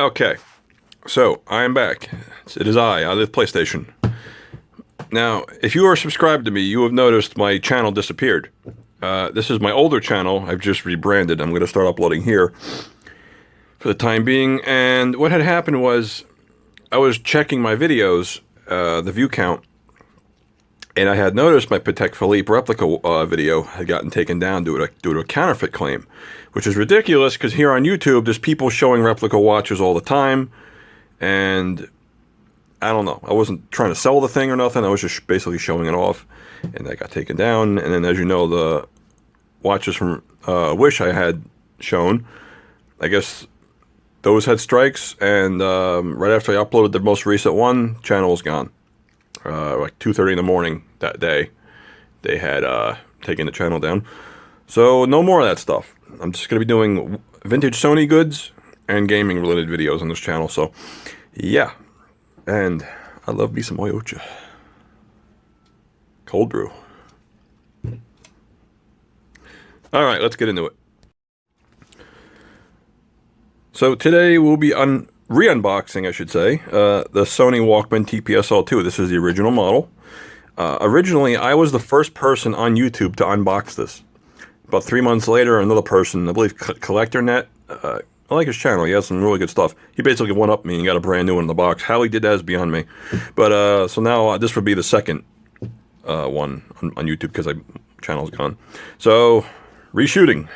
Okay, so I am back. It is I live PlayStation. Now, if you are subscribed to me, you have noticed my channel disappeared. This is my older channel. I've just rebranded. I'm going to start uploading here for the time being. And what had happened was I was checking my videos, the view count, and I had noticed my Patek Philippe replica video had gotten taken down due to a counterfeit claim, which is ridiculous because here on YouTube, there's people showing replica watches all the time, and I don't know. I wasn't trying to sell the thing or nothing. I was just basically showing it off, and that got taken down. And then, as you know, the watches from Wish I had shown, I guess those had strikes, and right after I uploaded the most recent one, channel was gone. Like 2:30 in the morning that day, they had taken the channel down. So no more of that stuff. I'm just going to be doing vintage Sony goods and gaming related videos on this channel. So yeah, and I love me some Oyocha. Cold brew. Alright, let's get into it. So today we'll be re-unboxing, I should say, the Sony Walkman TPSL2. This is the original model. Originally, I was the first person on YouTube to unbox this. About 3 months later, another person, I believe CollectorNet, I like his channel. He has some really good stuff. He basically one-upped me and got a brand new one in the box. How he did that is beyond me. But, so now this would be the second one on YouTube because my channel's gone. So, reshooting.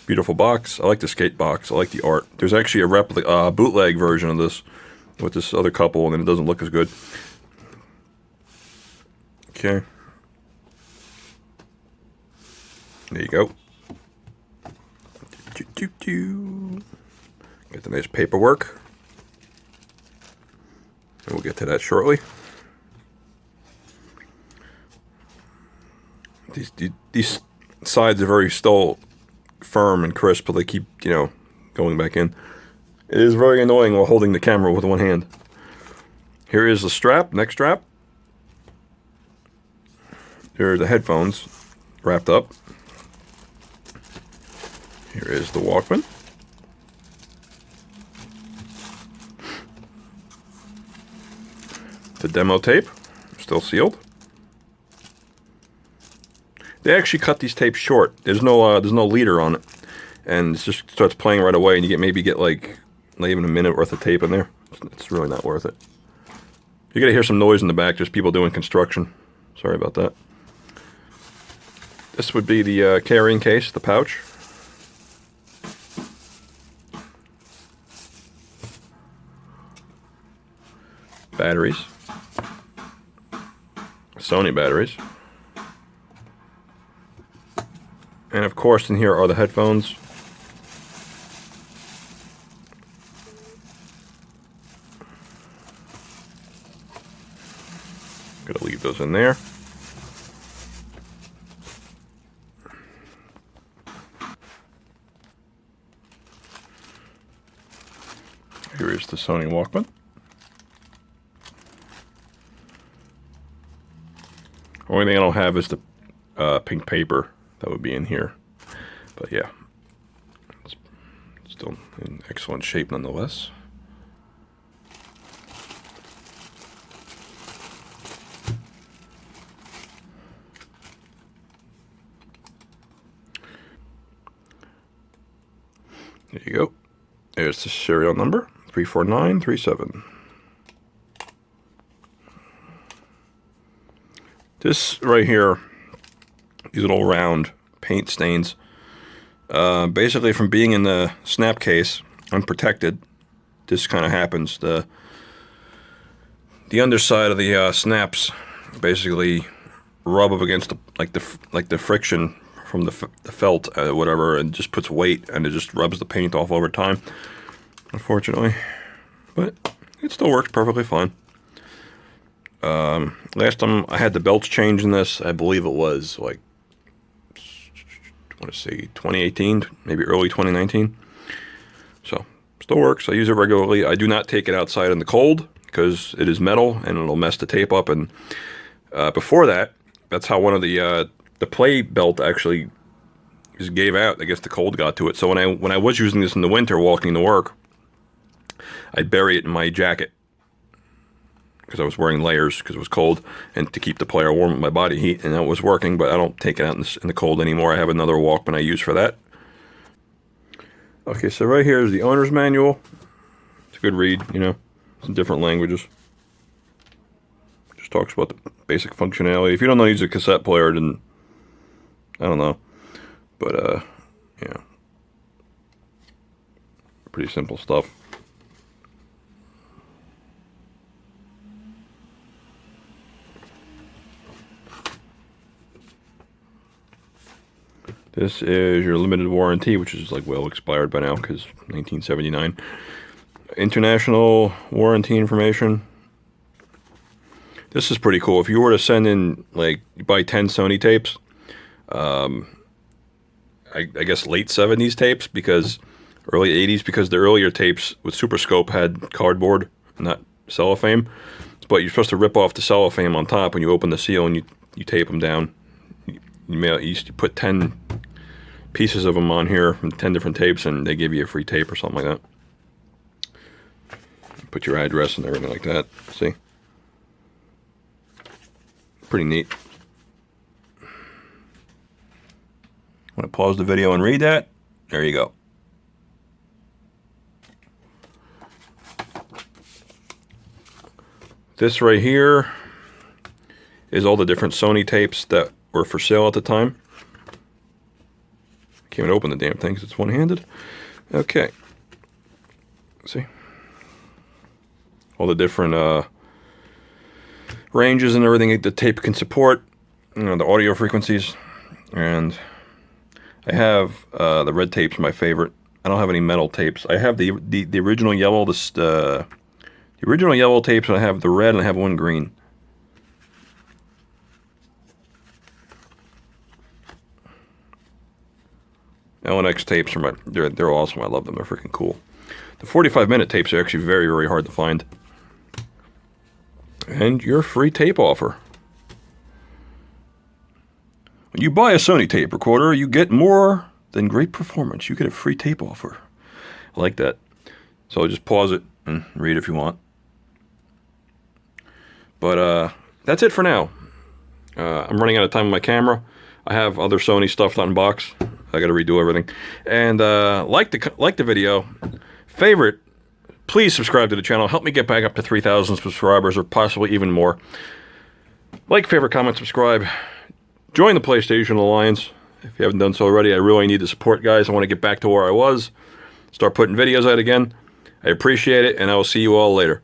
Beautiful box. I like the skate box. I like the art. There's actually a bootleg version of this with this other couple, and it doesn't look as good. Okay. There you go. Get the nice paperwork. And we'll get to that shortly. These sides are very still firm and crisp, but they keep, going back in. It is very annoying while holding the camera with one hand. Here is the strap, neck strap. There are the headphones wrapped up. Here is the Walkman. The demo tape, still sealed. They actually cut these tapes short. There's no leader on it, and it just starts playing right away. And you maybe get like not even a minute worth of tape in there. It's really not worth it. You're gonna hear some noise in the back. There's people doing construction. Sorry about that. This would be the carrying case, the pouch. Batteries. Sony batteries. And of course, in here are the headphones. Gonna leave those in there. Here is the Sony Walkman. Only thing I don't have is the pink paper that would be in here. But yeah, it's still in excellent shape nonetheless. There you go. There's the serial number, 34937. This right here, these little round paint stains, basically from being in the snap case, unprotected, this kind of happens. The underside of the snaps basically rub up against the friction from the felt, whatever, and just puts weight, and it just rubs the paint off over time, unfortunately. But it still works perfectly fine. Last time I had the belts changed in this, I believe it was like, I want to say 2018, maybe early 2019. So, still works. I use it regularly. I do not take it outside in the cold because it is metal and it'll mess the tape up. And before that, that's how one of the play belt actually just gave out. I guess the cold got to it. So when I was using this in the winter walking to work, I'd bury it in my jacket because I was wearing layers because it was cold, and to keep the player warm with my body heat, and that was working. But I don't take it out in the cold anymore. I have another Walkman I use for that. Okay, so right here is the owner's manual. It's a good read, you know, it's in different languages. Just talks about the basic functionality. If you don't know how to use a cassette player, then I don't know. But, yeah. Pretty simple stuff. This is your limited warranty, which is like well expired by now because 1979. International warranty information. This is pretty cool. If you were to send in, like, you buy 10 Sony tapes, I guess late 70s tapes, because early 80s, because the earlier tapes with Super Scope had cardboard, not cellophane. But you're supposed to rip off the cellophane on top when you open the seal and you tape them down. You put 10 pieces of them on here from 10 different tapes, and they give you a free tape or something like that. Put your address and everything like that. See? Pretty neat. Want to pause the video and read that? There you go. This right here is all the different Sony tapes that were for sale at the time. Can't even open the damn thing because it's one-handed. Okay. See? All the different ranges and everything the tape can support. You know, the audio frequencies. And I have the red tapes, my favorite. I don't have any metal tapes. I have the original yellow, the original yellow tapes, and I have the red, and I have one green. LNX tapes are they're awesome. I love them. They're freaking cool. The 45-minute tapes are actually very, very hard to find. And your free tape offer. When you buy a Sony tape recorder, you get more than great performance. You get a free tape offer. I like that. So just pause it and read if you want. But that's it for now. I'm running out of time on my camera. I have other Sony stuff to unbox. I got to redo everything. And like the video, favorite, please subscribe to the channel. Help me get back up to 3,000 subscribers, or possibly even more. Like, favorite, comment, subscribe. Join the PlayStation Alliance if you haven't done so already. I really need the support, guys. I want to get back to where I was. Start putting videos out again. I appreciate it, and I will see you all later.